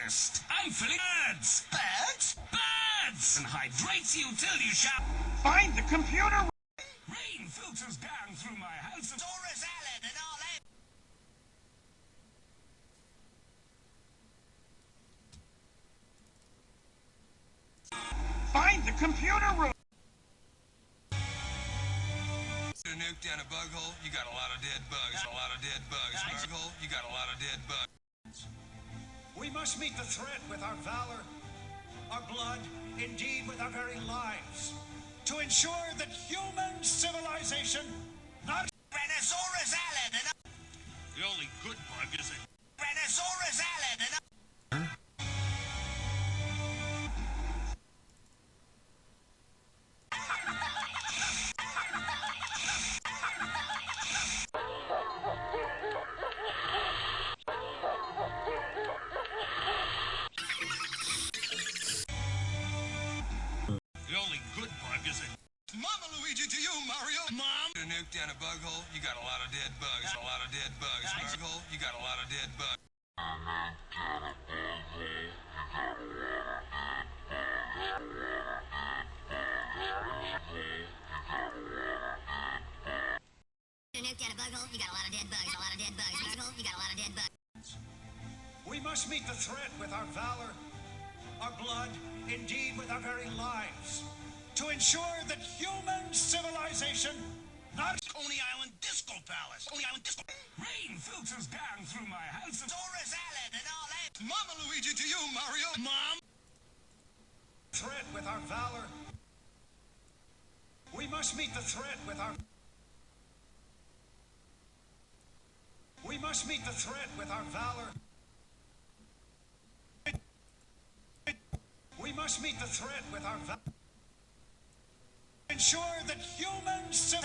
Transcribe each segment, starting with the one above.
test. I'm filling birds. Birds? Birds! And hydrates you till you shall Find the computer. Rain filters down through my house. George Alan and all that. Find the computer room. A nuke down a bug hole, you got a lot of dead bugs. A lot of dead bugs. Bug hole, you got a lot of dead bugs. We must meet the threat with our valor, our blood, indeed with our very lives, to ensure that human civilization not... Tyrannosaurus Alan and The only good bug is a Tyrannosaurus Alan and Mama Luigi to you, Mario! Mom! A nuke down a bug hole, you got a lot of dead bugs. A lot of dead bugs. Bug hole, you got a lot of dead bugs. A nuke down a bug hole, you got a lot of dead bugs. A lot of dead bugs. Bug hole, you got a lot of dead bugs. We must meet the threat with our valor, our blood, indeed with our very lives, to ensure that human civilization not... Coney Island Disco Palace. Coney Island Disco... rain filters down through my house. George Alan and all that. Mama Luigi to you, Mario! Mom! threat with our valor. We must meet the threat with our... We must meet the threat with our valor. We must meet the threat with our valor. Ensure that humans...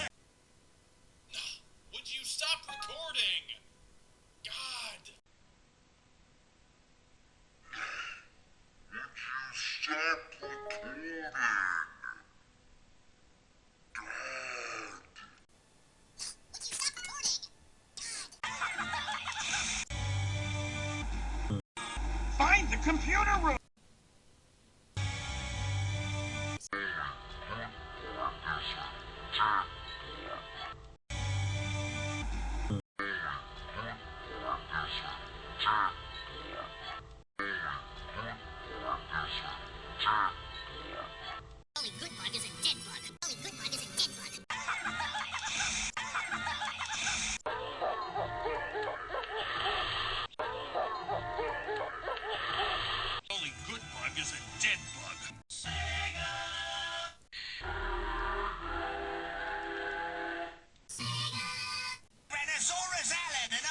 Would you stop recording? God! Would you stop recording? Find the computer room. Only good bug is a dead bug. Only good bug is a dead bug. Only good bug is a dead bug. Tyrannosaurus Alan and